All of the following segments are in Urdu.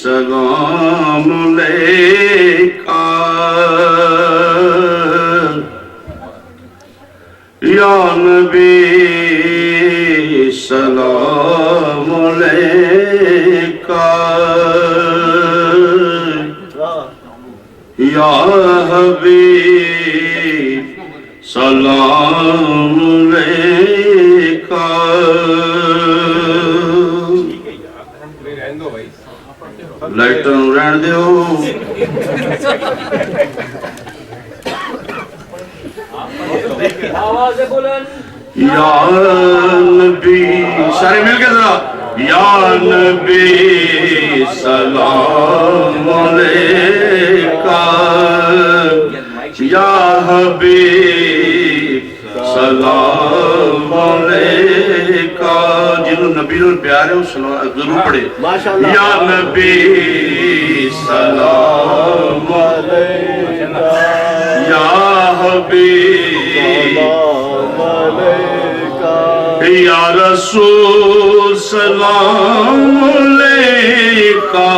سلام علیکہ یا نبی سلام علیکہ یا حبیب سلام علیکہ لائٹر رہن دیو یا نبی سارے مل کے ذرا یا نبی سلام علیکہ یا حبیب سلام علیکہ جنہوں نبی نور پیار ہے اس ضرور پڑھے یا نبی سلام علیکہ یا حبیب یا رسول سلام علیکہ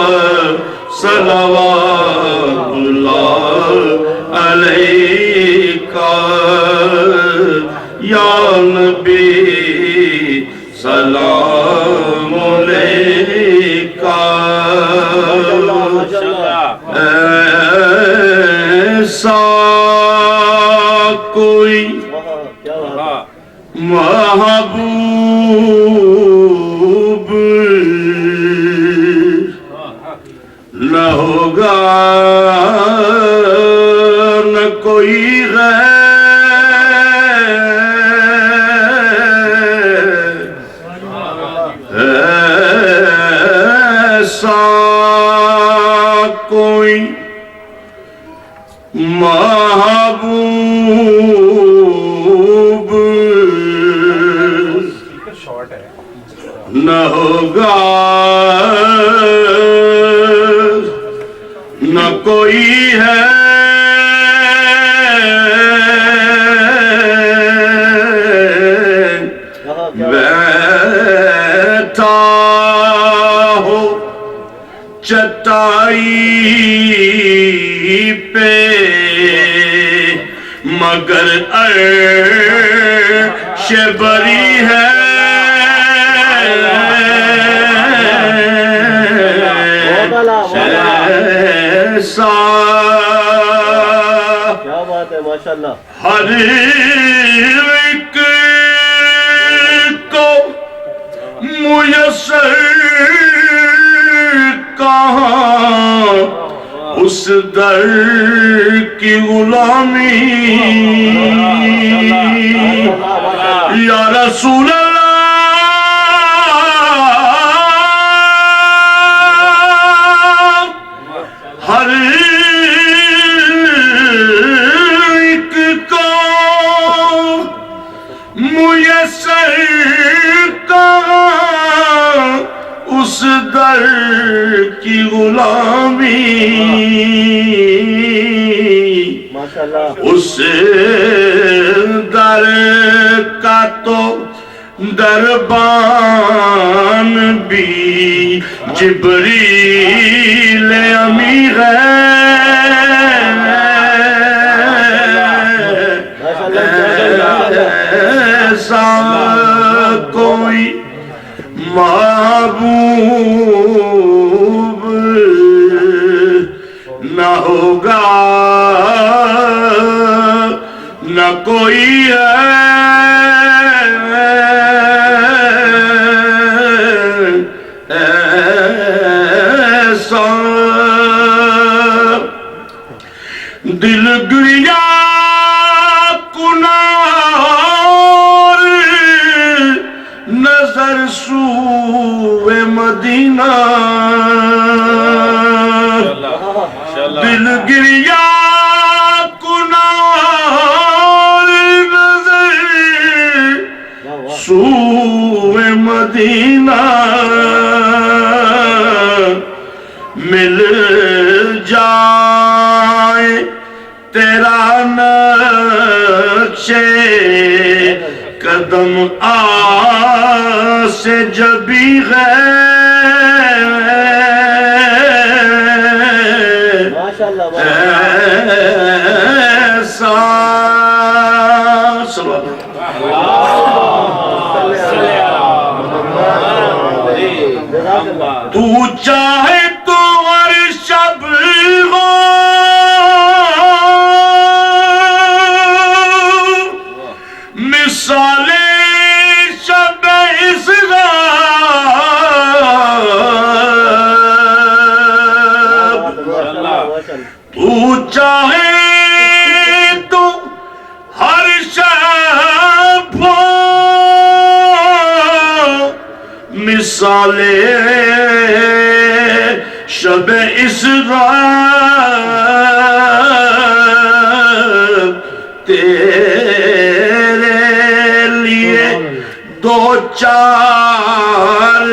صلوات اللہ علیکہ یا نبی سلام علیکہ ایسا کوئی محبوب نہ ہوگا نہ کوئی غیر ایسا کوئی محبوب نہ ہوگا نہ کوئی ہے بیٹھا ہو چٹائی پہ مگر عرش بری ہے ایسا کیا بات ہے ماشاءاللہ ہر ایک کو میسر کہاں اس در کی غلامی یا رسول اللہ ہر ایک کو میسر کہاں اس در کی غلامی اس در کا تو دربان بھی جبریل امیر ہے ایسا کوئی محبوب نہ ہوگا نہ کوئی ہے ایسا دل گریا کنار نظر سوئے مدینہ دل گریا کنار نظر سوئے مدینہ مل جائے تیرا نقش قدم سے جبی غیر ایسا تو چاہے تو ہر شب ہو مثال شب اسرار، تو چاہے تو ہر شب ہو مثال شب اسرار، تیرے لیے دو چار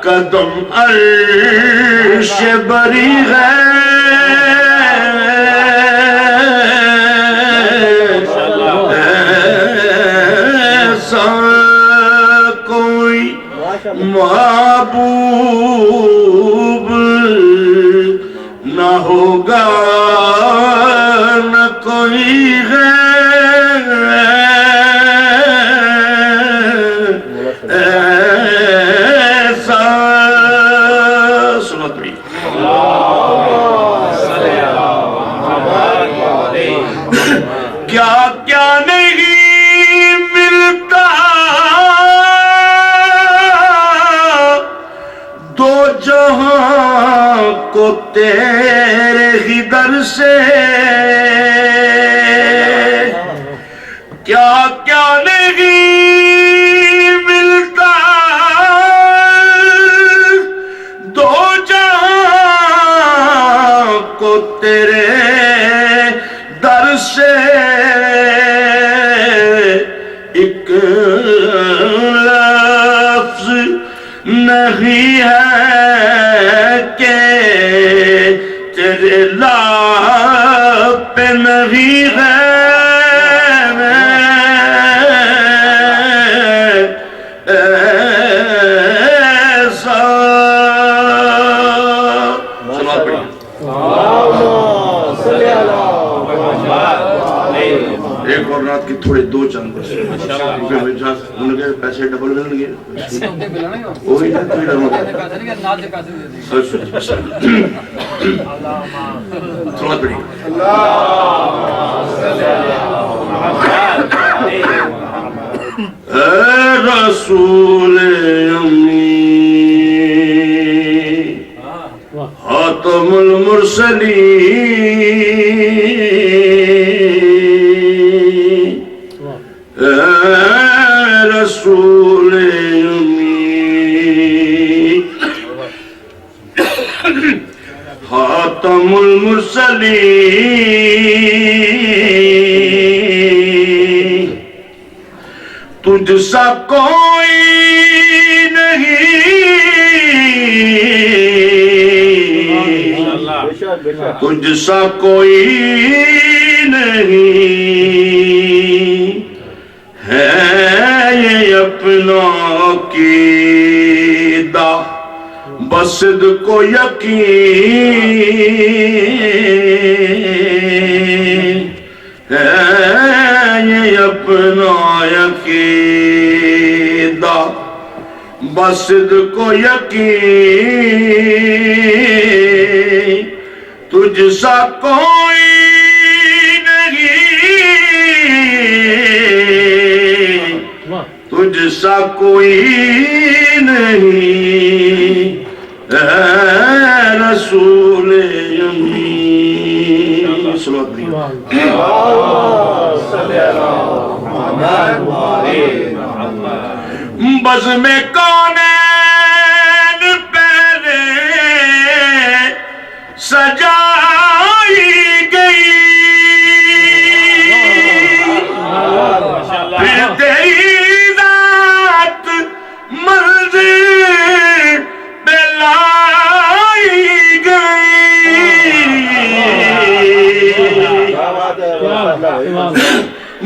قدم عرش بری ہے، ایسا کوئی محبوب نہ ہوگا نہ کوئی ہے، ایسا سنو تبھی کیا کیا نہیں ملتا دو جہاں کو تیرے ہی در سے، کیا کیا نہیں ملتا دو جہاں کو تیرے در سے، ایک لفظ نہیں ہے کہ تیرے لب پہ نہیں ہے، ایسا ایک اور رات کی تھوڑے دو چند بس کیونکہ ان کے پیسے ڈبل ملن گے وہی نا کوئی ڈر سلوات پڑھی اے رسول امی خاتم المرسلین، اے رسول امی خاتم المرسلین، تجھ سا کوئی نہیں، تجھ سا کوئی نہیں ہے، یہ اپنا عقیدہ بسد کو یقین ہے، یہ اپنا عقیدہ بسد کو یقین، تجھ سا کوئی نہیں، تجھ سا کوئی نہیں، اے رسول امی صلوات پڑھیے بزم کونین پہلے سجائی گئی، پھر تیری ذات منزل پہ لائی گئی،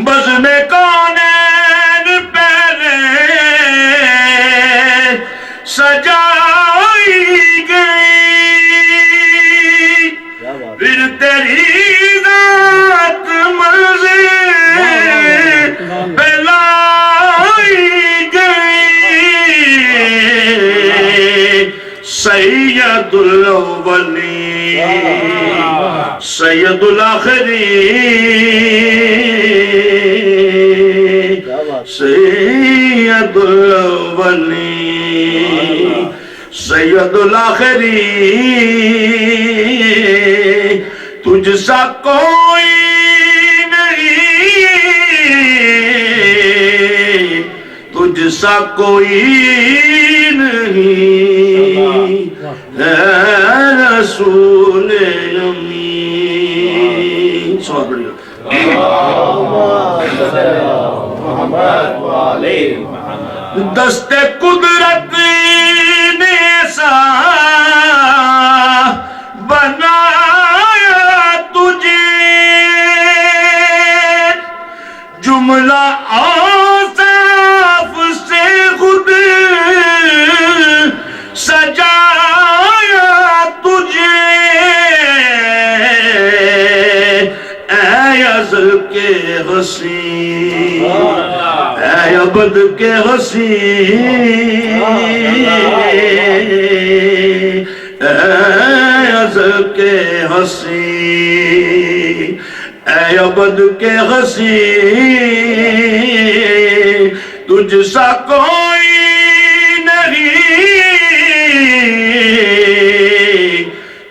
بزم کونین پہلے سجائی گئی، سید الاولین سید الاخرین سید الاولین سید الاخرین تجھ سا کوئی نہیں تجھ سا کوئی نہیں اے رسول امین سوال بڑھئے دست قدرت نے ایسا بنایا تجھے جملہ اوصاف سے خود سجایا تجھے اے ازل کے حسین اے ابد کے حسین اے ازل کے حسین اے ابد کے حسین تجھ سا کوئی نہیں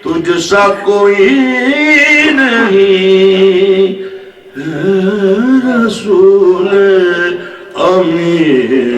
تجھ سا کوئی نہیں رسول امین